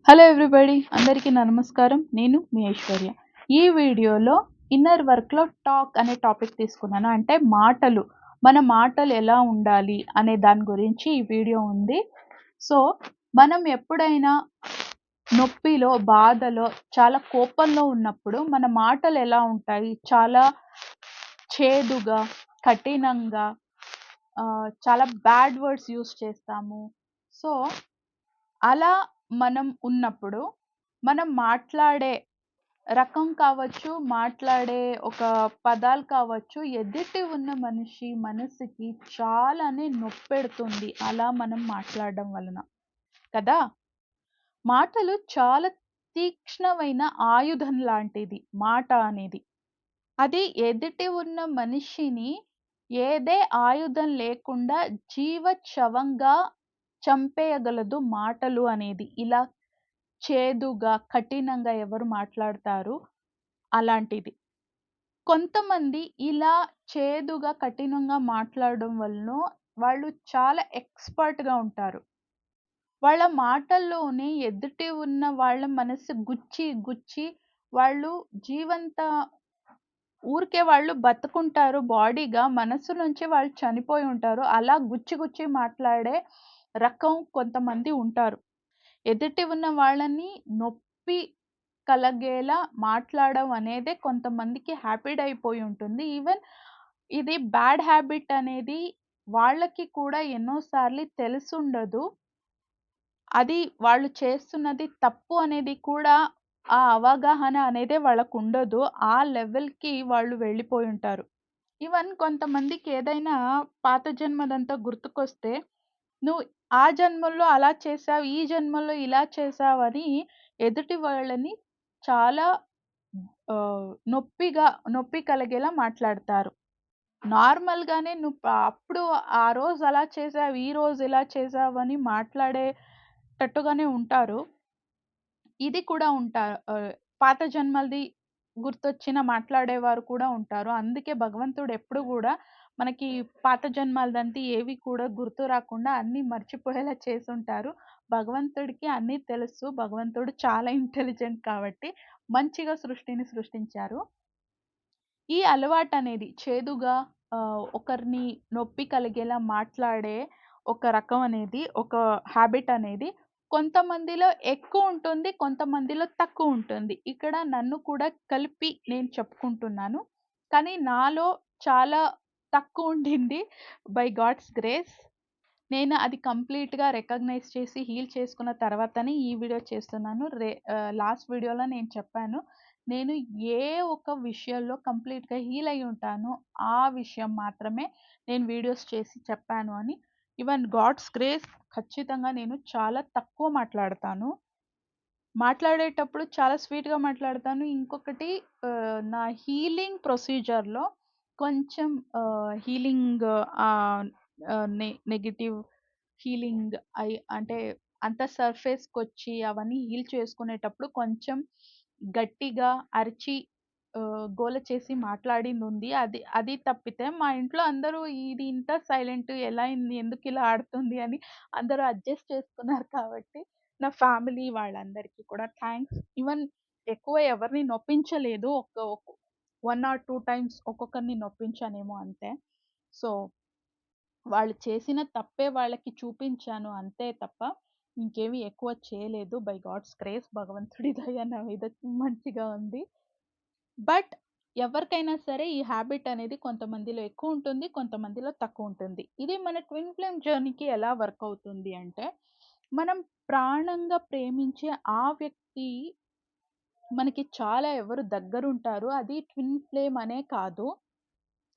Hello everybody, అందరికీ నా నమస్కారం. నేను మీ ఐశ్వర్య. ఈ వీడియోలో ఇన్నర్ వర్క్‌లో టాక్ అనే టాపిక్ తీసుకున్నాను. అంటే మాటలు. మన మాటలు ఎలా ఉండాలి అనే దాని గురించి ఈ వీడియో ఉంది. సో, మనం ఎప్పుడైనా నొప్పిలో, బాధలో, చాలా కోపంలో ఉన్నప్పుడు మన మాటలు ఎలా ఉంటాయి? చాలా చేదుగా, కఠినంగా, చాలా బ్యాడ్ వర్డ్స్ యూజ్ చేస్తాము. సో, అలా మనం ఉన్నప్పుడు, మనం మాట్లాడే రకం కావచ్చు, మాట్లాడే ఒక పదాలు కావచ్చు, ఎదుటి ఉన్న మనిషి మనసుకి చాలానే నొప్పెడుతుంది. అలా మనం మాట్లాడడం వలన. కదా! మాటలు చాలా తీక్ష్ణమైన ఆయుధం లాంటిది మాట అనేది. అది ఎదుటి ఉన్న మనిషిని ఏదే ఆయుధం లేకుండా జీవచ్ఛవంగా చంపేయగలదు మాటలు అనేది. ఇలా చేదుగా, కఠినంగా ఎవరు మాట్లాడతారు అలాంటిది. కొంతమంది ఇలా చేదుగా, కఠినంగా మాట్లాడడం వలనో వాళ్ళు చాలా ఎక్స్‌పర్ట్‌గా ఉంటారు. వాళ్ళ మాటల్లోనే ఎదుటి ఉన్న వాళ్ళ మనసు గుచ్చి, గుచ్చి వాళ్ళు జీవంత ఊరికే వాళ్ళు బతుకుంటారు బాడీగా, మనసు నుంచి వాళ్ళు చనిపోయి ఉంటారు. అలా గుచ్చి, గుచ్చి మాట్లాడే రకం కొంతమంది ఉంటారు. ఎదుటి ఉన్న వాళ్ళని నొప్పి కలగేలా మాట్లాడడం అనేదే కొంతమందికి హ్యాబిట్ అయిపోయి ఉంటుంది. ఈవెన్ ఇది బ్యాడ్ హ్యాబిట్ అనేది వాళ్ళకి కూడా ఎన్నో సార్లు తెలిసుండదు. అది వాళ్ళు చేస్తున్నది తప్పు అనేది కూడా ఆ అవగాహన అనేదే వాళ్ళకుండదు. ఆ లెవెల్‌కి వాళ్ళు వెళ్ళిపోయుంటారు. ఈవెన్ కొంతమందికి ఏదైనా పాత జన్మదంతా గుర్తుకొస్తే, నువ్వు ఆ జన్మలో అలా చేశావు, ఈ జన్మలో ఇలా చేశావని ఎదుటి వాళ్ళని చాలా నొప్పి కలిగేలా మాట్లాడతారు. నార్మల్‌గానే నువ్వు అప్పుడు ఆ రోజు అలా చేశావు, ఈ రోజు ఇలా చేశావని మాట్లాడేటట్టుగానే ఉంటారు. ఇది కూడా పాత జన్మలది గుర్తొచ్చిన మాట్లాడేవారు కూడా ఉంటారు. అందుకే భగవంతుడు ఎప్పుడు గూడా మనకి పాత జన్మలదంతా ఏవి కూడా గుర్తు రాకుండా అన్నీ మర్చిపోయేలా చేసుంటారు. భగవంతుడికి అన్నీ తెలుసు. భగవంతుడు చాలా ఇంటెలిజెంట్ కాబట్టి మంచిగా సృష్టిని సృష్టించారు. ఈ అలవాటనేది చేదుగా ఒకరిని నొప్పి కలిగేలా మాట్లాడే ఒక రకం అనేది, ఒక హాబిట్ అనేది కొంతమందిలో ఎక్కువుంటుంది. కొంతమందిలో తక్కువుంటుంది. ఇక్కడ నన్ను కూడా కలిపి నేను చెప్పుకుంటున్నాను. కానీ నాలో చాలా తక్కువుండింది బై గాడ్స్ గ్రేస్. నేను అది కంప్లీట్‌గా రికగ్నైజ్ చేసి హీల్ చేసుకున్న తర్వాతనే ఈ వీడియో చేస్తున్నాను. లాస్ట్ వీడియోలో నేను చెప్పాను. నేను ఏ ఒక్క విషయంలో కంప్లీట్‌గా హీల్ అయ్యి ఉంటానో, ఆ విషయం మాత్రమే నేను వీడియోస్ చేసి చెప్పాను అని. ఈవెన్ గాడ్స్ గ్రేస్ ఖచ్చితంగా నేను చాలా తక్కువ మాట్లాడతాను. మాట్లాడేటప్పుడు చాలా స్వీట్‌గా మాట్లాడతాను. ఇంకొకటి నా హీలింగ్ ప్రొసీజర్‌లో కొంచెం హీలింగ్ ఆహ్, ఆహ్, నెగెటివ్ హీలింగ్ అంటే అంత సర్ఫేస్‌కొచ్చి అవన్నీ హీల్ చేసుకునేటప్పుడు కొంచెం గట్టిగా అరిచి గోల చేసి మాట్లాడిందుంది. అది అది తప్పితే మా ఇంట్లో అందరూ ఇది ఇంత సైలెంట్ ఎలా అయింది? ఎందుకిలా ఆడుతుంది? అని అందరూ అడ్జస్ట్ చేసుకున్నారు కాబట్టి నా ఫ్యామిలీ వాళ్ళందరికీ కూడా థాంక్స్. ఈవెన్ ఎక్కువ ఎవరిని నొప్పించలేదు. 1 ఆర్ 2 టైమ్స్ ఒక్కొక్కరిని నొప్పించానేమో అంతే. సో, వాళ్ళు చేసిన తప్పే వాళ్ళకి చూపించాను అంతే తప్ప, ఇంకేమి ఎక్కువ చేయలేదు. బై గాడ్స్ గ్రేస్ భగవంతుడి దయ నా మీద మంచిగా ఉంది. బట్ ఎవరికైనా సరే ఈ హాబిట్ అనేది కొంతమందిలో ఎక్కువుంటుంది. కొంతమందిలో తక్కువుంటుంది. ఇది మన ట్విన్ ఫ్లేమ్ జర్నీకి ఎలా వర్క్ అవుతుంది అంటే, మనం ప్రాణంగా ప్రేమించే ఆ వ్యక్తి మనకి చాలా ఎవరు దగ్గరుంటారో అది ట్విన్ ఫ్లేమ్ అనే కాదు.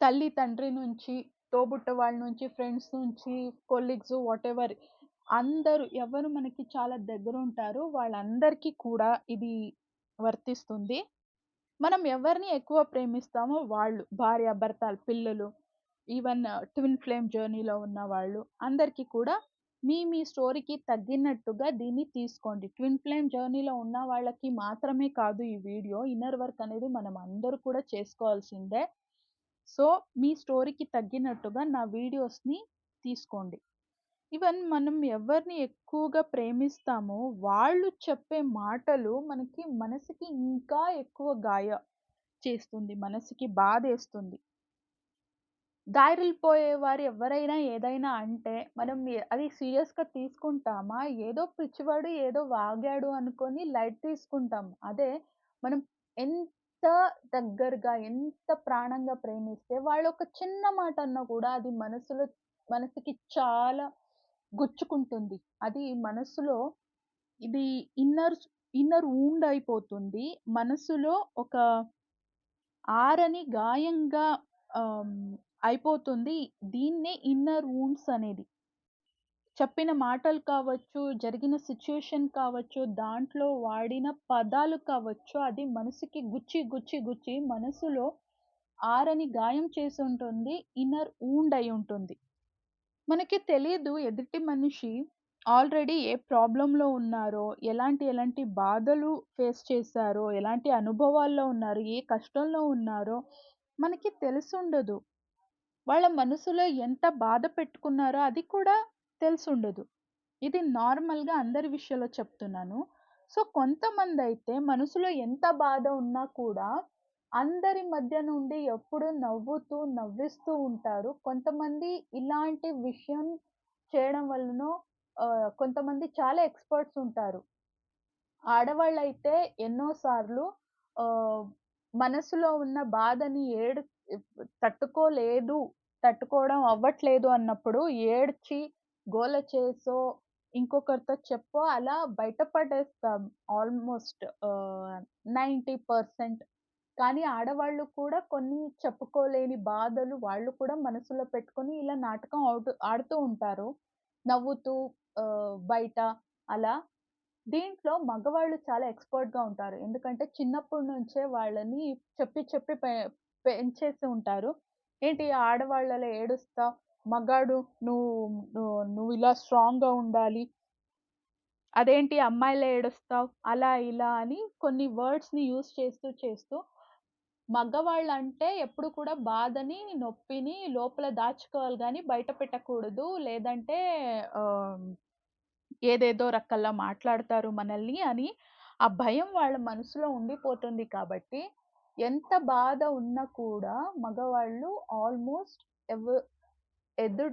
తల్లి, తండ్రి నుంచి, తోబుట్టు వాళ్ళ నుంచి, ఫ్రెండ్స్ నుంచి, కొలీగ్స్ వాటెవర్ అందరూ ఎవరు మనకి చాలా దగ్గరుంటారో వాళ్ళందరికీ కూడా ఇది వర్తిస్తుంది. మనం ఎవరిని ఎక్కువ ప్రేమిస్తామో వాళ్ళు భార్యాభర్తలు, పిల్లలు, ఈవెన్ ట్విన్ ఫ్లేమ్ జర్నీలో ఉన్నవాళ్ళు అందరికీ కూడా మీ స్టోరీకి తగ్గినట్టుగా దీన్ని తీసుకోండి. ట్విన్ ఫ్లేమ్ జర్నీలో ఉన్న వాళ్ళకి మాత్రమే కాదు ఈ వీడియో. ఇన్నర్ వర్క్ అనేది మనం అందరూ కూడా చేసుకోవాల్సిందే. సో, మీ స్టోరీకి తగ్గినట్టుగా నా వీడియోస్‌ని తీసుకోండి. ఈవెన్ మనం ఎవరిని ఎక్కువగా ప్రేమిస్తామో, వాళ్ళు చెప్పే మాటలు మనసుకి ఇంకా ఎక్కువ చేస్తుంది. మనసుకి బాధేస్తుంది. దారిలిపోయేవారు ఎవ్వరైనా ఏదైనా అంటే, మనం అది సీరియస్‌గా తీసుకుంటామా? ఏదో పిచ్చివాడు ఏదో వాగాడు అనుకోని లైట్ తీసుకుంటాం. అదే మనం ఎంత దగ్గరగా, ఎంత ప్రాణంగా ప్రేమిస్తే వాళ్ళొక చిన్న మాట అన్నా కూడా అది మనసుకి చాలా గుచ్చుకుంటుంది. అది మనసులో ఇది ఇన్నర్ ఇన్నర్ వూండ్ అయిపోతుంది. మనసులో ఒక ఆరని గాయంగా ఆహ్, అయిపోతుంది. దీన్నే ఇన్నర్ వూండ్స్ అనేది. చెప్పిన మాటలు కావచ్చు, జరిగిన సిట్యుయేషన్ కావచ్చు, దాంట్లో వాడిన పదాలు కావచ్చు, అది మనసుకి గుచ్చి మనసులో ఆరని గాయం చేసుంటుంది. Inner wound అయ్యుంటుంది. మనకి తెలీదు ఎదుటి మనిషి ఆల్రెడీ ఏ ప్రాబ్లమ్‌లో ఉన్నారో, ఎలాంటి బాధలు ఫేస్ చేశారో, ఎలాంటి అనుభవాల్లో ఉన్నారు, ఏ కష్టంలో ఉన్నారో మనకి తెలిసుండదు. వాళ్ళ మనసులో ఎంత బాధ పెట్టుకున్నారో అది కూడా తెలిసుండదు. ఇది నార్మల్‌గా అందరి విషయంలో చెప్తున్నాను. సో, కొంతమందైతే మనసులో ఎంత బాధ ఉన్నా కూడా అందరి మధ్య నుండి ఎప్పుడూ నవ్వుతూ, నవ్విస్తూ ఉంటారు. కొంతమంది ఇలాంటి విషయం చేయడం వల్లనో కొంతమంది చాలా ఎక్స్‌పర్ట్స్ ఉంటారు. ఆడవాళ్ళైతే ఎన్నో సార్లు ఆహ్, మనసులో ఉన్న బాధని తట్టుకోలేదు, తట్టుకోవడం అవ్వట్లేదు అన్నప్పుడు ఏడ్చి, గోల చేసో, ఇంకొకరితో చెప్పో అలా బయట పడేస్తాం ఆల్‌మోస్ట్ 90%. కానీ ఆడవాళ్ళు కూడా కొన్ని చెప్పుకోలేని బాధలు వాళ్ళు కూడా మనసులో పెట్టుకొని ఇలా నాటకం ఆడుతూ ఉంటారు. నవ్వుతూ బయట అలా. దీంట్లో మగవాళ్ళు చాలా ఎక్స్‌పర్ట్‌గా ఉంటారు. ఎందుకంటే చిన్నప్పటి నుంచే వాళ్ళని చెప్పి పెంచేసి ఉంటారు. ఏంటి ఆడవాళ్ళలా ఏడుస్తావు, మగాడు నువ్వు నువ్విలా స్ట్రాంగ్‌గా ఉండాలి. అదేంటి అమ్మాయిలా ఏడుస్తావు, అలా ఇలా అని కొన్ని వర్డ్స్‌ని యూజ్ చేస్తూ మగవాళ్ళంటే ఎప్పుడు కూడా బాధని, నొప్పిని లోపల దాచుకోవాలి గానీ బయట పెట్టకూడదు. లేదంటే ఆహ్ ఏదేదో రకాల్లో మాట్లాడతారు మనల్ని అని, ఆ భయం వాళ్ళ మనసులో ఉండిపోతుంది కాబట్టి, ఎంత బాధ ఉన్నా కూడా మగవాళ్ళు ఆల్‌మోస్ట్ ఎవ్ ఎదు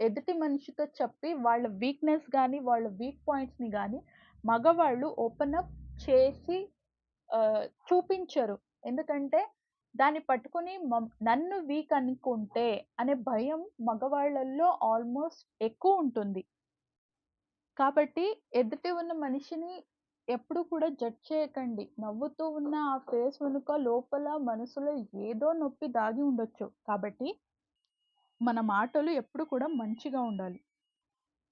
ఎదుటి మనిషితో చెప్పి వాళ్ళ వీక్‌నెస్ గాని, వాళ్ళ వీక్ పాయింట్స్‌ని గాని మగవాళ్ళు ఓపెన్ అప్ చేసి చూపించరు. ఎందుకంటే దాన్ని పట్టుకొని నన్ను వీక్ అనుకుంటే అనే భయం మగవాళ్ళల్లో ఆల్‌మోస్ట్ ఎక్కువుంటుంది. కాబట్టి ఎదుటి ఉన్న మనిషిని ఎప్పుడు కూడా జడ్జ్ చేయకండి. నవ్వుతూ ఉన్న ఆ ఫేస్ వెనుక లోపల మనసులో ఏదో నొప్పి దాగి ఉండొచ్చు. కాబట్టి మన మాటలు ఎప్పుడు కూడా మంచిగా ఉండాలి.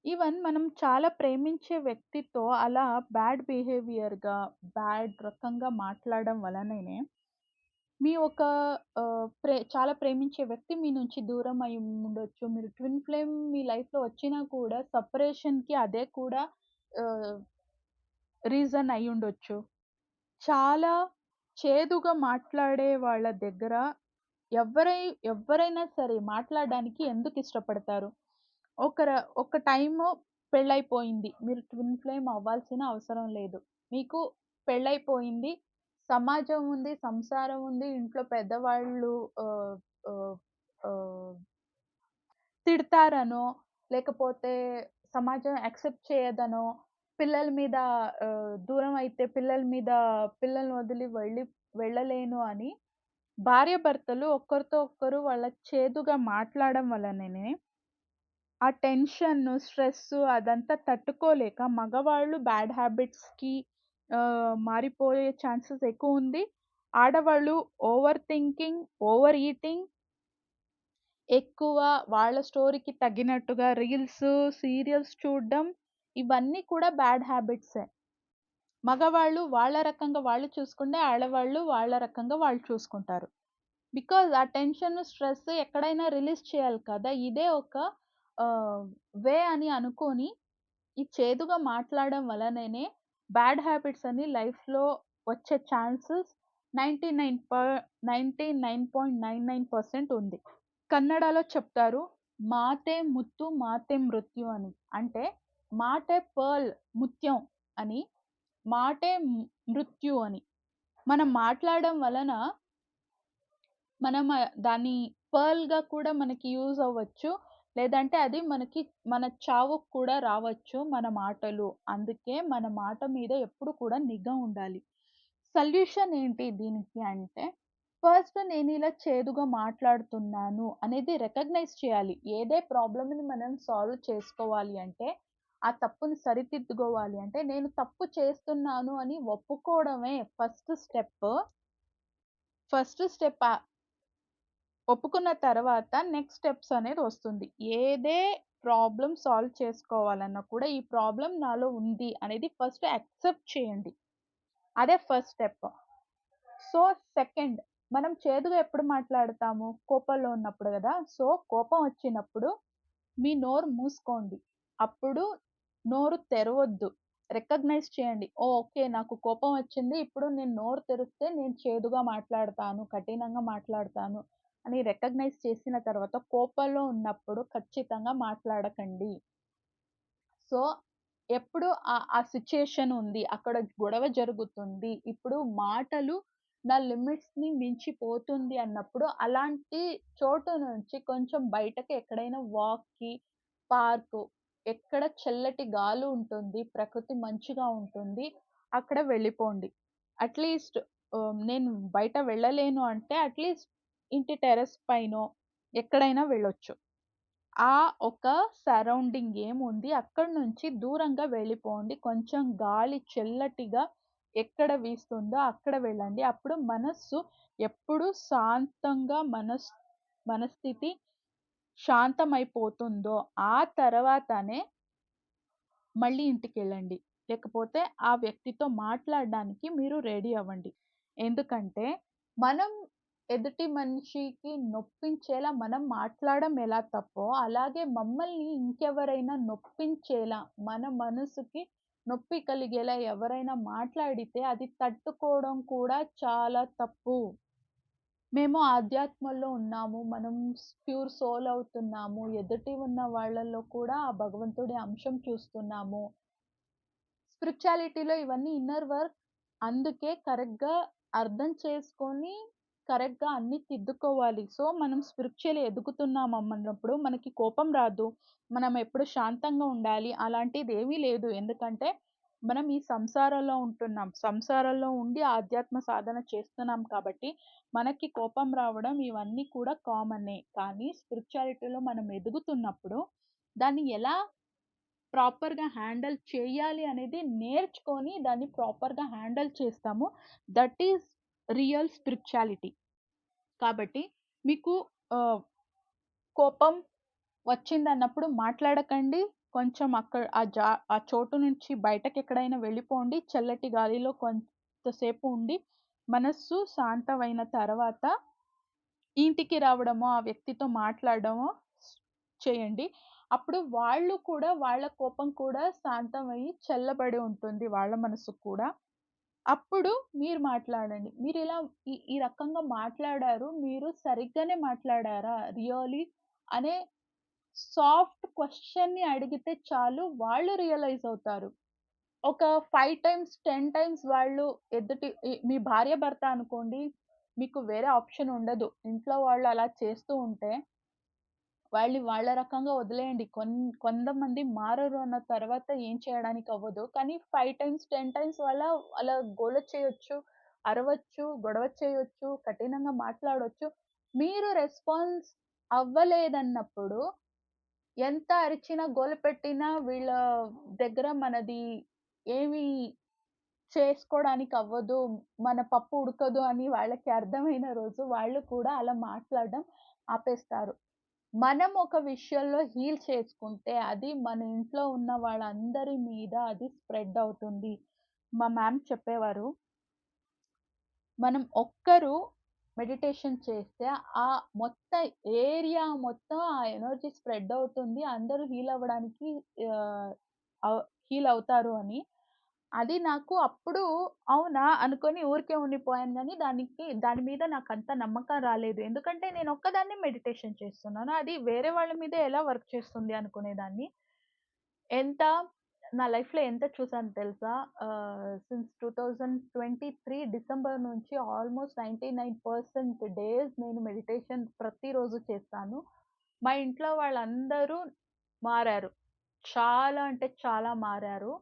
ఈవెన్ మనం చాలా ప్రేమించే వ్యక్తితో అలా బ్యాడ్ బిహేవియర్‌గా, బ్యాడ్ రకంగా మాట్లాడడం వలననే మీ ఒక చాలా ప్రేమించే వ్యక్తి మీ నుంచి దూరం అయి ఉండొచ్చు. మీరు ట్విన్ ఫ్లేమ్ మీ లైఫ్‌లో వచ్చినా కూడా సెపరేషన్‌కి అదే కూడా ఆహ్, రీజన్ అయ్యుండొచ్చు. చాలా చేదుగా మాట్లాడే వాళ్ళ దగ్గర ఎవ్వరై ఎవ్వరైనా సరే మాట్లాడడానికి ఎందుకు ఇష్టపడతారు? ఒకర ఒక టైము పెళ్లయిపోయింది. మీరు ట్విన్ ఫ్లేమ్ అవ్వాల్సిన అవసరం లేదు. మీకు పెళ్లయిపోయింది. సమాజం ఉంది, సంసారం ఉంది, ఇంట్లో పెద్దవాళ్ళు ఆహ్, ఆహ్, ఆహ్, తిడతారనో, లేకపోతే సమాజం యాక్సెప్ట్ చేయదనో, పిల్లల మీద దూరం అయితే పిల్లల్ని వదిలి వెళ్ళలేను అని భార్యాభర్తలు ఒకరితో ఒకరు వాళ్ళ చేదుగా మాట్లాడడం వలననే ఆ టెన్షను, స్ట్రెస్సు అదంతా తట్టుకోలేక మగవాళ్ళు బ్యాడ్ హ్యాబిట్స్‌కి మారిపోయే ఛాన్సెస్ ఎక్కువుంది. ఆడవాళ్ళు ఓవర్ థింకింగ్, ఓవర్ ఈటింగ్ ఎక్కువ వాళ్ళ స్టోరీకి తగ్గినట్టుగా రీల్సు, సీరియల్స్ చూడడం ఇవన్నీ కూడా బ్యాడ్ హ్యాబిట్సే. మగవాళ్ళు వాళ్ళ రకంగా వాళ్ళు చూసుకుంటే, ఆడవాళ్ళు వాళ్ళ రకంగా వాళ్ళు చూసుకుంటారు. బికాజ్ ఆ టెన్షన్, స్ట్రెస్ ఎక్కడైనా రిలీజ్ చేయాలి కదా! ఇదే ఒక ఆహ్, వే అని అనుకోని, ఈ చేదుగా మాట్లాడడం వలననే బ్యాడ్ హ్యాబిట్స్ అని లైఫ్‌లో వచ్చే ఛాన్సెస్ 99 99.99% ఉంది. కన్నడలో చెప్తారు. మాటే ముత్తు మాటే మృత్యు అని. అంటే మాటే పర్ల్ ముత్యం అని, మాటే మృత్యు అని. మనం మాట్లాడడం వలన మనం దాన్ని పర్ల్‌గా కూడా మనకి యూజ్ అవ్వచ్చు. లేదంటే అది మన చావుకు కూడా రావచ్చు మన మాటలు. అందుకే మన మాట మీద ఎప్పుడు కూడా నిఘా ఉండాలి. సొల్యూషన్ ఏంటి దీనికి అంటే, ఫస్ట్ నేనిలా చేదుగా మాట్లాడుతున్నాను అనేది రికగ్నైజ్ చేయాలి. ఏదే ప్రాబ్లమ్‌ని మనం సాల్వ్ చేసుకోవాలి అంటే, ఆ తప్పుని సరిదిద్దుకోవాలి అంటే, నేను తప్పు చేస్తున్నాను అని ఒప్పుకోవడమే ఫస్ట్ స్టెప్ ఒప్పుకున్న తర్వాత నెక్స్ట్ స్టెప్స్ అనేది వస్తుంది. ఏదే ప్రాబ్లమ్ సాల్వ్ చేసుకోవాలన్నా కూడా ఈ ప్రాబ్లమ్ నాలో ఉంది అనేది ఫస్ట్ యాక్సెప్ట్ చేయండి. అదే ఫస్ట్ స్టెప్. సో, సెకండ్ మనం చేదుగా ఎప్పుడు మాట్లాడతాము? కోపంలో ఉన్నప్పుడు గదా! సో, కోపం వచ్చినప్పుడు మీ నోరు మూసుకోండి. అప్పుడు నోరు తెరవొద్దు. రికగ్నైజ్ చేయండి. ఓకే. నాకు కోపం వచ్చింది. ఇప్పుడు నేను నోరు తెరిస్తే నేను చేదుగా మాట్లాడతాను, కఠినంగా మాట్లాడతాను అని రికగ్నైజ్ చేసిన తర్వాత కోపంలో ఉన్నప్పుడు ఖచ్చితంగా మాట్లాడకండి. సో, ఎప్పుడు ఆ సిట్యుయేషన్ ఉంది. అక్కడ గొడవ జరుగుతుంది. ఇప్పుడు మాటలు నా లిమిట్స్‌ని మించిపోతుంది అన్నప్పుడు, అలాంటి చోటు నుంచి కొంచెం బయటకి ఎక్కడైనా వాక్‌కి, పార్కు ఎక్కడ చల్లటి గాలి ఉంటుంది, ప్రకృతి మంచిగా ఉంటుంది. అక్కడ వెళ్ళిపోండి. అట్‌లీస్ట్ నేను బయట వెళ్ళలేను అంటే అట్‌లీస్ట్ ఇంటి టెర్రస్ పైనో ఎక్కడైనా వెళ్ళొచ్చు. ఆ ఒక సరౌండింగ్ ఏముంది అక్కడి నుంచి దూరంగా వెళ్ళిపోండి. కొంచెం గాలి చల్లటిగా ఎక్కడ వీస్తుందో అక్కడ వెళ్ళండి. అప్పుడు మనస్సు ఎప్పుడు శాంతంగా మనస్థితి శాంతమైపోతుందో ఆ తర్వాతనే మళ్ళీ ఇంటికెళ్ళండి. లేకపోతే ఆ వ్యక్తితో మాట్లాడడానికి మీరు రెడీ అవ్వండి. ఎందుకంటే, మనం ఎదుటి మనిషికి నొప్పించేలా మనం మాట్లాడడం ఎలా తప్పో, అలాగే మమ్మల్ని ఇంకెవరైనా నొప్పించేలా, మన మనసుకి నొప్పి కలిగేలా ఎవరైనా మాట్లాడితే అది తట్టుకోవడం కూడా చాలా తప్పు. మేము ఆధ్యాత్మంలో ఉన్నాము. మనం ప్యూర్ సోల్ అవుతున్నాము. ఎదుటి ఉన్న వాళ్ళలో కూడా ఆ భగవంతుడి అంశం చూస్తున్నాము. స్పిరిచువాలిటీలో ఇవన్నీ ఇన్నర్ వర్క్. అందుకే కరెక్ట్‌గా అర్థం చేసుకొని, కరెక్ట్‌గా అన్నీ దిద్దుకోవాలి. సో, మనం స్పిరిచువల్లీ ఎదుగుతున్నామన్నప్పుడు మనకి కోపం రాదు. మనం ఎప్పుడు శాంతంగా ఉండాలి. అలాంటిదేమీ లేదు. ఎందుకంటే, మనం ఈ సంసారంలో ఉంటున్నాం. సంసారంలో ఉండి ఆధ్యాత్మ సాధన చేస్తున్నాం కాబట్టి, మనకి కోపం రావడం ఇవన్నీ కూడా కామనే. కానీ స్పిరిచువాలిటీలో మనం ఎదుగుతున్నప్పుడు, దాన్ని ఎలా ప్రాపర్‌గా హ్యాండిల్ చేయాలి అనేది నేర్చుకొని దాన్ని ప్రాపర్‌గా హ్యాండిల్ చేస్తాము. That is real spirituality. కాబట్టి మీకు ఆహ్, కోపం వచ్చిందన్నప్పుడు మాట్లాడకండి. కొంచెం ఆ చోటు నుంచి బయటకెక్కడైనా వెళ్ళిపోండి. చల్లటి గాలిలో కొంతసేపు ఉండి, మనస్సు శాంతమైన తర్వాత ఇంటికి రావడమో, ఆ వ్యక్తితో మాట్లాడడమో చేయండి. అప్పుడు వాళ్ళు కూడా వాళ్ళ కోపం కూడా శాంతమయ్యి చల్లబడి ఉంటుంది వాళ్ళ మనసు కూడా. అప్పుడు మీరు మాట్లాడండి. మీరిలా ఈ ఈ రకంగా మాట్లాడారు. మీరు సరిగ్గానే మాట్లాడారా? రియల్లీ అనే సాఫ్ట్ క్వెషన్‌ని అడిగితే చాలు వాళ్ళు రియలైజ్ అవుతారు. ఒక 5 టైమ్స్, 10 టైమ్స్ వాళ్ళు మీ భార్యాభర్త అనుకోండి. మీకు వేరే ఆప్షన్ ఉండదు. ఇంట్లో వాళ్ళు అలా చేస్తూ ఉంటే వాళ్ళని వాళ్ళ రకంగా వదిలేయండి. కొంతమంది మారరు అన్న తర్వాత ఏం చేయడానికి అవ్వదు. కానీ 5 టైమ్స్, 10 టైమ్స్ అలా గోల చేయొచ్చు, అరవచ్చు, గొడవ చేయొచ్చు, కఠినంగా మాట్లాడొచ్చు. మీరు రెస్పాన్స్ అవ్వలేదన్నప్పుడు ఎంత అరిచినా, గోల పెట్టినా వీళ్ళ దగ్గర మనది ఏమి చేసుకోడానికి అవ్వదు. మన పప్పు ఉడకదు అని వాళ్ళకి అర్థమైన రోజు వాళ్ళు కూడా అలా మాట్లాడడం ఆపేస్తారు. మనం ఒక విషయంలో హీల్ చేసుకుంటే, అది మన ఇంట్లో ఉన్న వాళ్ళందరి మీద అది స్ప్రెడ్ అవుతుంది. మా మ్యామ్ చెప్పేవారు, మనం ఒక్కరు మెడిటేషన్ చేస్తే, ఆ మొత్తం ఏరియా మొత్తం ఆ ఎనర్జీ స్ప్రెడ్ అవుతుంది. అందరూ హీల్ అవ్వడానికి ఆహ్, అవ్ హీల్ అవుతారు అని. అది నాకు అప్పుడు అవునా! అనుకోని ఊరికే ఉండిపోయాను గానీ, దాని మీద నాకంత నమ్మకం రాలేదు. ఎందుకంటే నేనొక్కదాన్నే మెడిటేషన్ చేస్తున్నాను. అది వేరే వాళ్ళ మీద ఎలా వర్క్ చేస్తుంది అనుకునేదాన్ని. ఎంత నా లైఫ్‌లో ఎంత చూసానో తెలుసా? సిన్స్ 2023 డిసెంబర్ నుంచి ఆల్‌మోస్ట్ 99% డేస్ నేను మెడిటేషన్ ప్రతిరోజు చేస్తాను. మా ఇంట్లో వాళ్ళందరూ మారారు. చాలా అంటే చాలా మారారు.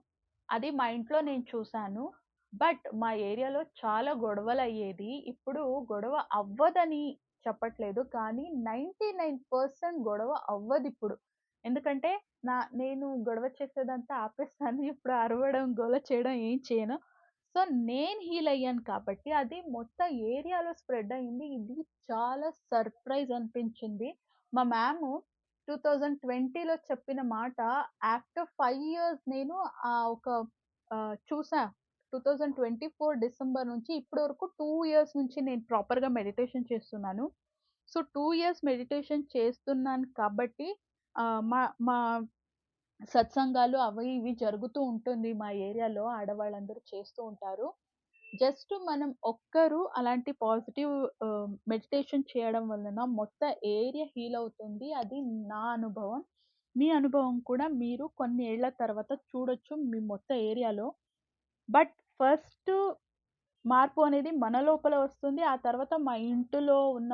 అది మా ఇంట్లో నేను చూసాను. బట్ మా ఏరియాలో చాలా గొడవలయ్యేది. ఇప్పుడు గొడవ అవ్వదని చెప్పట్లేదు. కానీ 99% గొడవ అవ్వదిప్పుడు. ఎందుకంటే నేను గొడవ చేసేదంతా ఆపేసాను. ఇప్పుడు అరవడం, గోల చేయడం ఏం చేయను. సో, నేను హీల్ అయ్యాను కాబట్టి అది మొత్తం ఏరియాలో స్ప్రెడ్ అయింది. ఇది చాలా సర్ప్రైజ్ అనిపించింది. మా మ్యాము 2020లో చెప్పిన మాట ఆఫ్టర్ 5 ఇయర్స్ నేను ఒక చూసా. 2024 డిసెంబర్ నుంచి ఇప్పటి వరకు 2 ఇయర్స్ నుంచి నేను ప్రాపర్‌గా మెడిటేషన్ చేస్తున్నాను. సో, 2 ఇయర్స్ మెడిటేషన్ చేస్తున్నాను కాబట్టి మా మా సత్సంగాలు అవి ఇవి జరుగుతూ ఉంటుంది మా ఏరియాలో. ఆడవాళ్ళందరూ చేస్తూ ఉంటారు. జస్ట్ మనం ఒక్కరు అలాంటి పాజిటివ్ మెడిటేషన్ చేయడం వలన మొత్తం ఏరియా హీల్ అవుతుంది. అది నా అనుభవం. మీ అనుభవం కూడా మీరు కొన్ని ఏళ్ల తర్వాత చూడొచ్చు మీ మొత్తం ఏరియాలో. బట్ ఫస్టు మార్పు అనేది మన లోపల వస్తుంది. ఆ తర్వాత మా ఇంటిలో ఉన్న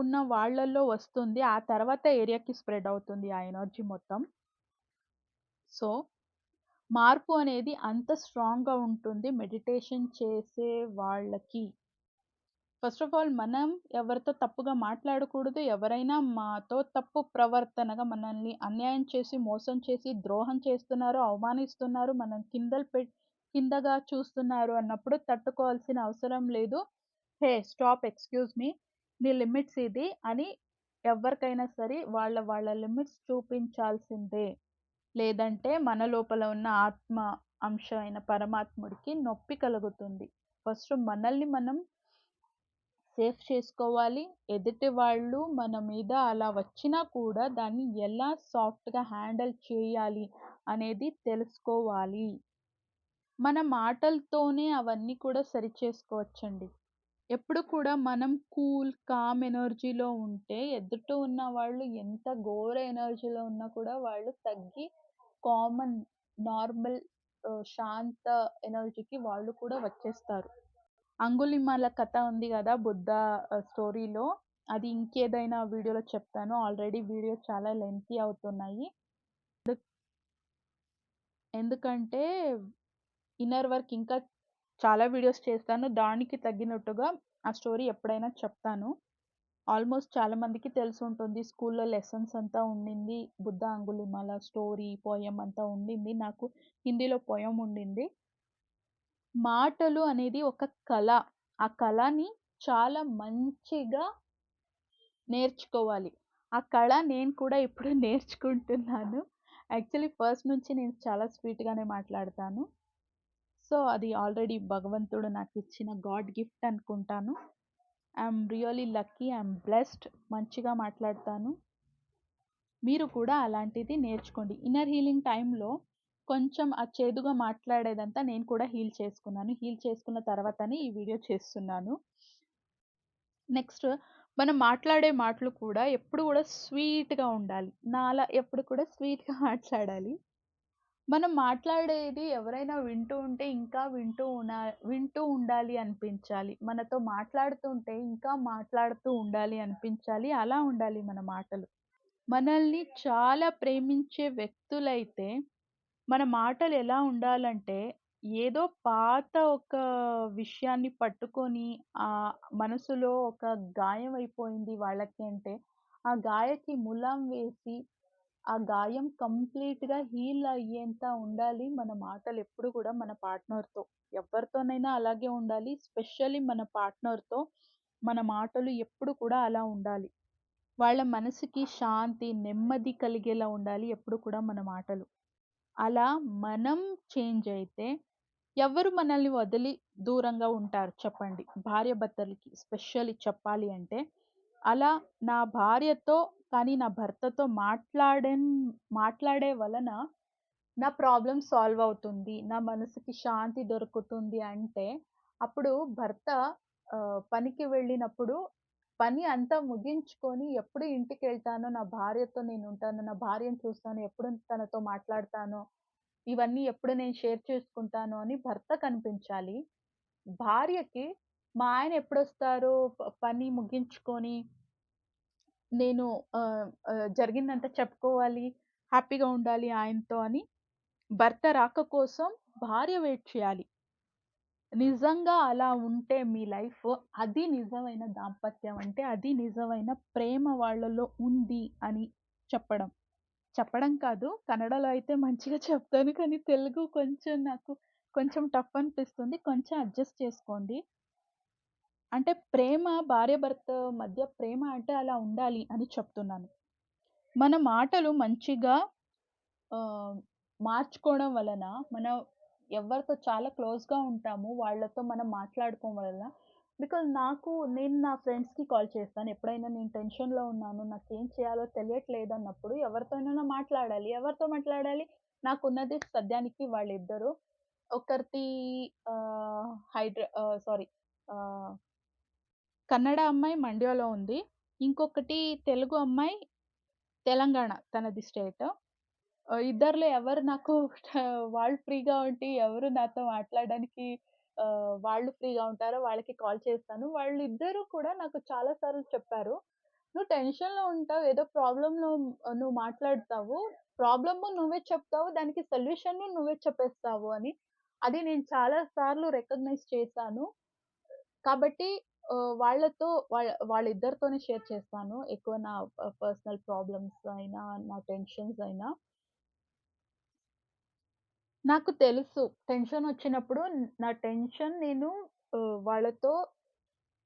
ఉన్న వాళ్ళలో వస్తుంది. ఆ తర్వాత ఏరియాకి స్ప్రెడ్ అవుతుంది ఆ ఎనర్జీ మొత్తం. సో, మార్పు అనేది అంత స్ట్రాంగ్‌గా ఉంటుంది మెడిటేషన్ చేసే వాళ్ళకి. ఫస్ట్ ఆఫ్ ఆల్ మనం ఎవరితో తప్పుగా మాట్లాడకూడదు. ఎవరైనా మాతో తప్పు ప్రవర్తనగా మనల్ని అన్యాయం చేసి, మోసం చేసి, ద్రోహం చేస్తున్నారు, అవమానిస్తున్నారు, మనం కిందగా చూస్తున్నారు అన్నప్పుడు తట్టుకోవాల్సిన అవసరం లేదు. హే! Stop excuse me. నీ లిమిట్స్ ఇది అని ఎవ్వరికైనా సరే వాళ్ళ లిమిట్స్ చూపించాల్సిందే. లేదంటే మన లోపల ఉన్న ఆత్మ అంశ అయిన పరమాత్ముడికి నొప్పి కలుగుతుంది. ఫస్ట్ మనల్ని మనం సేఫ్ చేసుకోవాలి. ఎదుటి వాళ్ళు మన మీద అలా వచ్చినా కూడా దాన్ని ఎలా సాఫ్ట్‌గా హ్యాండిల్ చేయాలి అనేది తెలుసుకోవాలి. మన మాటలతోనే అవన్నీ కూడా సరిచేసుకోవచ్చండి. ఎప్పుడు కూడా మనం కూల్, కామ్ ఎనర్జీలో ఉంటే ఎదుట ఉన్న వాళ్ళు ఎంత ఘోర ఎనర్జీలో ఉన్నా కూడా వాళ్ళు తగ్గి కామన్, నార్మల్ శాంత ఎనర్జీకి వాళ్ళు కూడా వచ్చేస్తారు. 'అంగుళిమాల' కథ ఉంది గదా! బుద్ధ స్టోరీలో. అది ఇంకేదైనా వీడియోలో చెప్తాను. ఆల్రెడీ వీడియో చాలా లెంతీ అవుతున్నాయి. ఎందుక్ ఎందుకంటే ఇన్నర్ వర్క్ ఇంకా చాలా వీడియోస్ చేస్తాను. దానికి తగ్గినట్టుగా ఆ స్టోరీ ఎప్పుడైనా చెప్తాను. ఆల్మోస్ట్ చాలా మందికి తెలిసుంటుంది. స్కూల్‌లో లెసన్స్ అంతా ఉండింది. 'బుద్ధ అంగుళిమాల' స్టోరీ, పోయెమ్ అంతా ఉండింది. నాకు హిందీలో పోయెమ్ ఉండింది. మాటలు అనేది ఒక కళ. ఆ కళని చాలా మంచిగా నేర్చుకోవాలి. ఆ కళ నేను కూడా ఇప్పుడు నేర్చుకుంటున్నాను. యాక్చువల్లీ ఫస్ట్ నుంచి నేను చాలా స్వీట్‌గానే మాట్లాడతాను. సో, అది ఆల్రెడీ భగవంతుడు నాకిచ్చిన గాడ్ గిఫ్ట్ అనుకుంటాను. I'm really lucky. I'm blessed. మంచిగా మాట్లాడతాను. మీరు కూడా అలాంటిది నేర్చుకోండి. ఇన్నర్ హీలింగ్ టైమ్‌లో కొంచెం ఆ చేదుగా మాట్లాడేదంతా నేను కూడా హీల్ చేసుకున్నాను. హీల్ చేసుకున్న తర్వాతనే ఈ వీడియో చేస్తున్నాను. నెక్స్ట్ మనం మాట్లాడే మాటలు కూడా ఎప్పుడు కూడా స్వీట్‌గా ఉండాలి. నాలా ఎప్పుడు కూడా స్వీట్‌గా మాట్లాడాలి. మనం మాట్లాడేది ఎవరైనా వింటూ ఉంటే ఇంకా వింటూ ఉండాలి అనిపించాలి. మనతో మాట్లాడుతుంటే ఇంకా మాట్లాడుతూ ఉండాలి అనిపించాలి. అలా ఉండాలి మన మాటలు. మనల్ని చాలా ప్రేమించే వ్యక్తులైతే మన మాటలు ఎలా ఉండాలంటే, ఏదో పాత ఒక విషయాన్ని పట్టుకొని మనసులో ఒక గాయం అయిపోయింది వాళ్ళకి అంటే, ఆ గాయకి ములాం వేసి, ఆ గాయం కంప్లీట్‌గా హీల్ అయ్యేంత ఉండాలి మన మాటలు ఎప్పుడు కూడా మన పార్ట్నర్‌తో. ఎవరితోనైనా అలాగే ఉండాలి. స్పెషల్లీ మన పార్ట్నర్‌తో మన మాటలు ఎప్పుడు కూడా అలా ఉండాలి. వాళ్ళ మనసుకి శాంతి, నెమ్మది కలిగేలా ఉండాలి ఎప్పుడు కూడా మన మాటలు. అలా మనం చేంజ్ అయితే ఎవరు మనల్ని వదిలి దూరంగా ఉంటారు చెప్పండి? భార్యాభర్తలకి స్పెషల్లీ చెప్పాలి అంటే, అలా నా భార్యతో కానీ, నా భర్తతో మాట్లాడే వలన నా ప్రాబ్లమ్ సాల్వ్ అవుతుంది. నా మనసుకి శాంతి దొరుకుతుంది అంటే, అప్పుడు భర్త పనికి వెళ్ళినప్పుడు పని అంతా ముగించుకొని ఎప్పుడు ఇంటికెళ్తానో, నా భార్యతో నేనుంటాను, నా భార్యను చూస్తాను, ఎప్పుడు తనతో మాట్లాడతానో, ఇవన్నీ ఎప్పుడు నేను షేర్ చేసుకుంటానో అని భర్త కనిపించాలి. భార్యకి మా ఆయన ఎప్పుడొస్తారు పని ముగించుకొని నేను జరిగిందంతా చెప్పుకోవాలి, హ్యాపీగా ఉండాలి ఆయనతో అని భర్త రాక కోసం భార్య వెయిట్ చేయాలి. నిజంగా అలా ఉంటే మీ లైఫ్ అది నిజమైన దాంపత్యం అంటే, అది నిజమైన ప్రేమ వాళ్ళలో ఉంది అని చెప్పడం. చెప్పడం కాదు, కన్నడలో అయితే మంచిగా చెప్తాను. కానీ తెలుగు కొంచెం నాకు కొంచెం టఫ్ అనిపిస్తుంది. కొంచెం అడ్జస్ట్ చేసుకోండి. అంటే ప్రేమ భార్యాభర్త మధ్య ప్రేమ అంటే అలా ఉండాలి అని చెప్తున్నాను. మన మాటలు మంచిగా ఆహ్, మార్చుకోవడం వలన మనం ఎవరితో చాలా క్లోజ్‌గా ఉంటామో వాళ్ళతో మనం మాట్లాడుకోవడం వలన నేను నా ఫ్రెండ్స్‌కి కాల్ చేస్తాను. ఎప్పుడైనా నేను టెన్షన్‌లో ఉన్నాను, నాకేం చేయాలో తెలియట్లేదన్నప్పుడు ఎవరితోనైనా మాట్లాడాలి. ఎవరితో మాట్లాడాలి? నాకున్నది సద్యానికి వాళ్ళిద్దరు. ఒకరిది ఆహ్, సారీ ఆహ్, కన్నడ అమ్మాయి మండ్యలో ఉంది. ఇంకొకటి తెలుగు అమ్మాయి తెలంగాణ తనది స్టేట్. ఇద్దరిలో ఎవరు నాకు వాళ్ళు ఫ్రీగా ఉండి, ఎవరు నాతో మాట్లాడడానికి వాళ్ళు ఫ్రీగా ఉంటారో వాళ్ళకి కాల్ చేస్తాను. వాళ్ళిద్దరూ కూడా నాకు చాలా సార్లు చెప్పారు. "నువ్వు టెన్షన్‌లో ఉంటావు. ఏదో ప్రాబ్లమ్‌లో నువ్వు మాట్లాడతావు. ప్రాబ్లము నువ్వే చెప్తావు. దానికి సొల్యూషను నువ్వే చెప్పేస్తావు" అని. అది నేను చాలా సార్లు రికగ్నైజ్ చేశాను. కాబట్టి వాళ్ళిద్దరితోనే షేర్ చేస్తాను. ఎక్కువ నా పర్సనల్ ప్రాబ్లమ్స్ అయినా, నా టెన్షన్స్ అయినా. నాకు తెలుసు. టెన్షనొచ్చినప్పుడు నా టెన్షన్ నేను వాళ్ళతో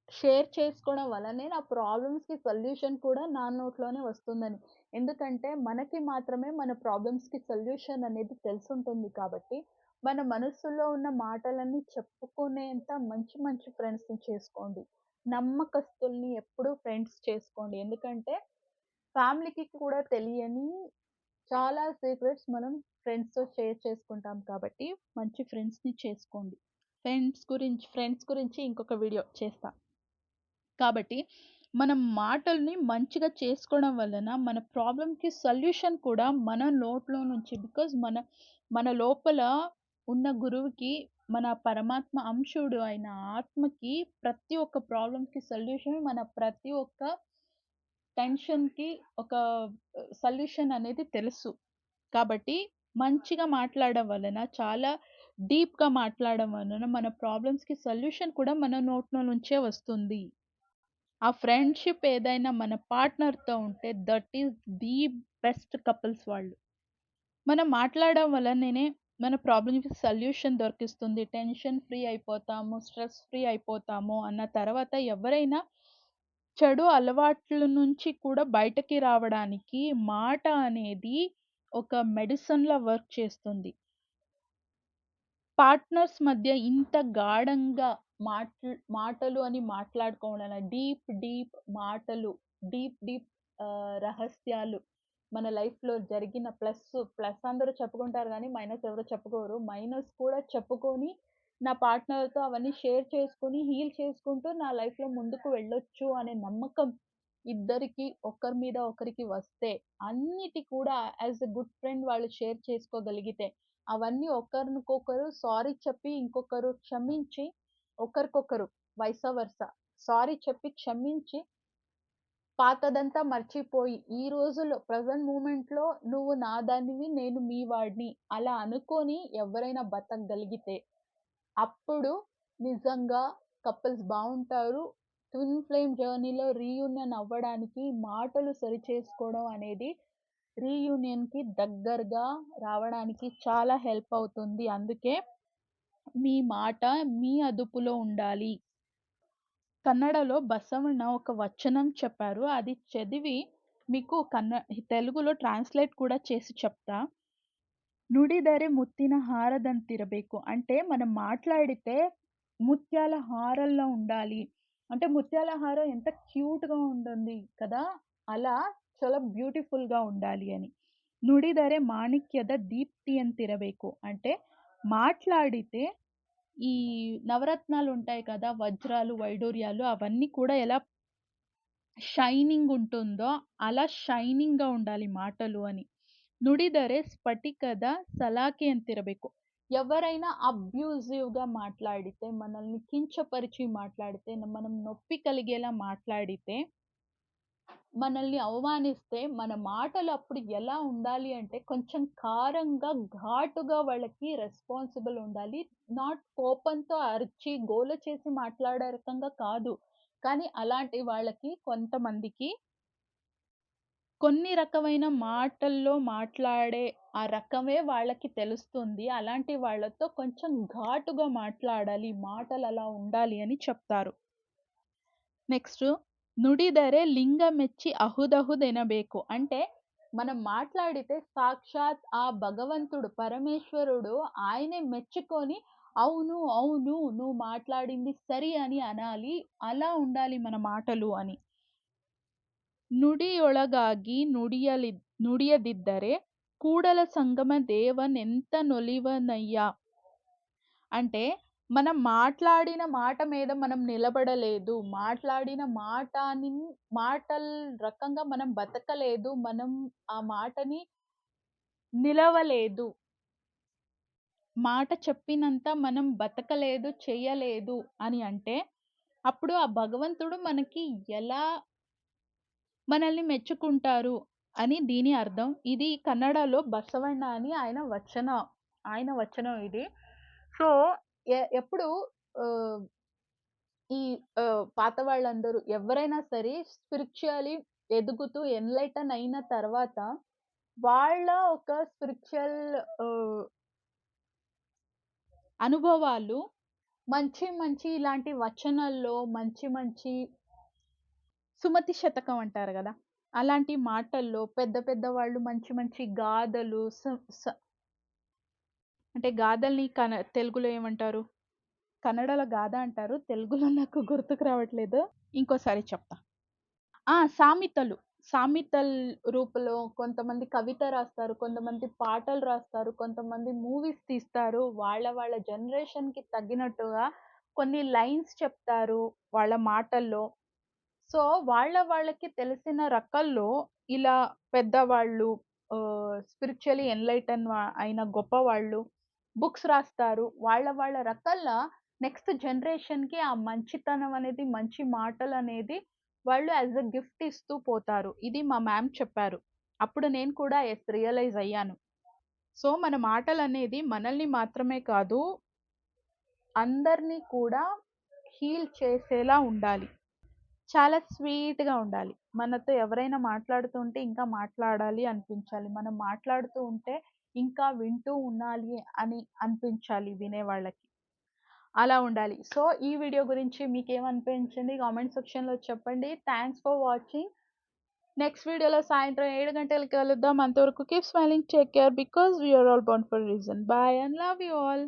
షేర్ చేసుకోవడం వల్లనే నా ప్రాబ్లమ్స్‌కి సొల్యూషన్ కూడా నా నోట్లోనే వస్తుందని. ఎందుకంటే మనకి మాత్రమే మన ప్రాబ్లమ్స్‌కి సొల్యూషన్ అనేది తెలిసుంటుంది కాబట్టి, మన మనసులో ఉన్న మాటలన్నీ చెప్పుకునేంత మంచి మంచి ఫ్రెండ్స్‌ని చేసుకోండి. నమ్మకస్తుల్ని ఎప్పుడూ ఫ్రెండ్స్ చేసుకోండి. ఎందుకంటే ఫ్యామిలీకి కూడా తెలియని చాలా సీక్రెట్స్ మనం ఫ్రెండ్స్‌తో షేర్ చేసుకుంటాం కాబట్టి, మంచి ఫ్రెండ్స్‌ని చేసుకోండి. ఫ్రెండ్స్ గురించి ఇంకొక వీడియో చేస్తా. కాబట్టి మనం మాటల్ని మంచిగా చేసుకోవడం వలన మన ప్రాబ్లమ్‌కి సొల్యూషన్ కూడా మన నోట్లో నుంచి మన లోపల ఉన్న గురువుకి, మన పరమాత్మ అంశుడు అయిన ఆత్మకి ప్రతి ఒక్క ప్రాబ్లమ్‌కి సొల్యూషన్ మన ప్రతి ఒక్క టెన్షన్‌కి ఒక సొల్యూషన్ అనేది తెలుసు. కాబట్టి మంచిగా మాట్లాడడం వలన, చాలా డీప్‌గా మాట్లాడడం వలన మన ప్రాబ్లమ్స్‌కి సొల్యూషన్ కూడా మన నోట్లో నుంచే వస్తుంది. ఆ ఫ్రెండ్‌షిప్ ఏదైనా మన పార్ట్నర్‌తో ఉంటే that is the best couples వాళ్ళు. మనం మాట్లాడడం వల్లనేనే మన ప్రాబ్లమ్‌కి సొల్యూషన్ దొరికిస్తుంది. టెన్షన్ ఫ్రీ అయిపోతాము, స్ట్రెస్ ఫ్రీ అయిపోతాము అన్న తర్వాత ఎవరైనా చెడు అలవాట్ల నుంచి కూడా బయటకి రావడానికి మాట అనేది ఒక మెడిసిన్‌లా వర్క్ చేస్తుంది. పార్ట్నర్స్ మధ్య ఇంత గాఢంగా మాటలు అని మాట్లాడుకోవడం డీప్ మాటలు, డీప్ రహస్యాలు మన లైఫ్‌లో జరిగిన ప్లస్ అందరూ చెప్పుకుంటారు గానీ, మైనస్ ఎవరు చెప్పుకోరు. మైనస్ కూడా చెప్పుకొని, నా పార్ట్నర్‌తో అవన్నీ షేర్ చేసుకొని, హీల్ చేసుకుంటూ నా లైఫ్‌లో ముందుకు వెళ్ళొచ్చు అనే నమ్మకం ఇద్దరికి ఒకరి మీద ఒకరికి వస్తే, అన్నిటి కూడా యాస్ ఎ గుడ్ ఫ్రెండ్ వాళ్ళు షేర్ చేసుకోగలిగితే, అవన్నీ ఒకరికొకరు సారీ చెప్పి, ఇంకొకరు క్షమించి, ఒకరికొకరు వైస్ వర్సా సారీ చెప్పి క్షమించి, పాతదంతా మర్చిపోయి, ఈ రోజుల్లో ప్రెజెంట్ మూమెంట్‌లో నువ్వు నా దానివి, నేను మీ వాడిని అలా అనుకోని ఎవ్వరైనా బతకగలిగితే, అప్పుడు నిజంగా కపుల్స్ బావుంటారు. ట్విన్ ఫ్లేమ్ జర్నీలో రీయూనియన్ అవ్వడానికి మాటలు సరిచేసుకోవడం అనేది రీయూనియన్‌కి దగ్గరగా రావడానికి చాలా హెల్ప్ అవుతుంది. అందుకే మీ మాట మీ అదుపులో ఉండాలి. కన్నడలో బసవಣ್ಣ ఒక వచనం చెప్పారు. అది చదివి మీకు తెలుగులో ట్రాన్స్‌లేట్ కూడా చేసి చెప్తా. ನುಡಿದರೆ ముత్తిన హారದಂತಿರಬೇಕು. అంటే మనం మాట్లాడితే ముత్యాల హారంలా ఉండాలి. అంటే ముత్యాల హారం ఎంత క్యూట్‌గా ఉంటుంది కదా! అలా చాలా బ్యూటిఫుల్‌గా ఉండాలి అని. ನುಡಿದರೆ ಮಾಣಿಕ್ಯದ దీప్తియంతిರಬೇಕು. అంటే మాట్లాడితే ఈ నవరత్నాలు ఉంటాయి కదా! వజ్రాలు, వైడూర్యాలు అవన్నీ కూడా ఎలా షైనింగ్ ఉంటుందో అలా షైనింగ్‌గా ఉండాలి మాటలు అని. ನುಡಿದರೆ ಸ್ಫಟಿಕದ ಸಲಾಕೆಯಂತಿರಬೇಕು. ఎవరైనా అబ్యూసివ్‌గా మాట్లాడితే, మనల్ని కించపరిచి మాట్లాడితే, మనం నొప్పి కలిగేలా మాట్లాడితే, మనల్ని అవమానిస్తే, మన మాటలు అప్పుడు ఎలా ఉండాలి అంటే, కొంచెం కారంగా, ఘాటుగా వాళ్ళకి రెస్పాన్సిబుల్ ఉండాలి. నాట్ కోపంతో అరిచి, గోల చేసి మాట్లాడే రకంగా కాదు. కానీ అలాంటి వాళ్ళకి కొంతమందికి కొన్ని రకమైన మాటల్లో మాట్లాడే ఆ రకమే వాళ్ళకి తెలుస్తుంది. అలాంటి వాళ్ళతో కొంచెం ఘాటుగా మాట్లాడాలి. మాటలు అలా ఉండాలి అని చెప్తారు. నెక్స్టు ನುಡಿದರೆ లింగ మెచ్చి అహుదహుదెనಬೇಕು. అంటే మనం మాట్లాడితే సాక్షాత్ ఆ భగవంతుడు, పరమేశ్వరుడు ఆయనే మెచ్చుకొని అవును, అవును నువ్వు మాట్లాడింది సరి అని అనాలి. అలా ఉండాలి మన మాటలు అని. ನುಡಿಯೊಳಗಾಗಿ ನುಡಿಯದಿದ್ದರೆ కూడల సంగమ దేవనెంత నొలివనయ్యా. అంటే మనం మాట్లాడిన మాట మీద మనం నిలబడలేదు. మాట్లాడిన మాటల రకంగా మనం బతకలేదు. మనం ఆ మాటని నిలవలేదు. మాట చెప్పినంత మనం బతకలేదు, చెయ్యలేదు అని అంటే, అప్పుడు ఆ భగవంతుడు మనకి ఎలా మనల్ని మెచ్చుకుంటారు అని దీని అర్థం. ఇది కన్నడలో బసవಣ್ಣ అని ఆయన వచనం ఇది. సో, ఎప్పుడు ఆహ్, ఈ పాత వాళ్ళందరూ ఎవరైనా సరే స్పిరిచ్యువల్లీ ఎదుగుతూ ఎన్‌లైటన్ అయిన తర్వాత వాళ్ళ ఒక స్పిరిచ్యువల్ ఆహ్, అనుభవాలు మంచి మంచి ఇలాంటి వచనాల్లో మంచి మంచి సుమతి శతకం అంటారు గదా! అలాంటి మాటల్లో పెద్ద పెద్ద వాళ్ళు మంచి మంచి గాథలు సు స అంటే గాథల్ని తెలుగులో ఏమంటారు? కన్నడలో గాథ అంటారు. తెలుగులో నాకు గుర్తుకు రావట్లేదు. ఇంకోసారి చెప్తా. సామెతలు. సామెతల్ రూపంలో కొంతమంది కవిత రాస్తారు. కొంతమంది పాటలు రాస్తారు. కొంతమంది మూవీస్ తీస్తారు. వాళ్ళ వాళ్ళ జనరేషన్‌కి తగ్గినట్టుగా కొన్ని లైన్స్ చెప్తారు వాళ్ళ మాటల్లో. సో, వాళ్ళకి తెలిసిన రకాల్లో ఇలా పెద్దవాళ్ళు స్పిరిచ్యువల్లీ అయిన గొప్పవాళ్ళు బుక్స్ రాస్తారు. వాళ్ళ రకాల నెక్స్ట్ జనరేషన్‌కి ఆ మంచితనం అనేది, మంచి మాటలనేది వాళ్ళు యాస్ ఎ గిఫ్ట్ ఇస్తూ పోతారు. ఇది మా మ్యామ్ చెప్పారు. అప్పుడు నేను కూడా రియలైజ్ అయ్యాను. సో, మన మాటలనేది మనల్ని మాత్రమే కాదు, అందరిని కూడా హీల్ చేసేలా ఉండాలి. చాలా స్వీట్‌గా ఉండాలి. మనతో ఎవరైనా మాట్లాడుతుంటే ఇంకా మాట్లాడాలి అనిపించాలి. మనం మాట్లాడుతూ ఉంటే ఇంకా వింటూ ఉండాలి అని అనిపించాలి వినేవాళ్ళకి. అలా ఉండాలి. సో, ఈ వీడియో గురించి మీకేమనిపించింది కామెంట్ సెక్షన్‌లో చెప్పండి. Thanks for watching. నెక్స్ట్ వీడియోలో సాయంత్రం 7 గంటలకి కలుద్దాం. అంతవరకు keep smiling, take care because we are all born for a reason. Bye and love you all.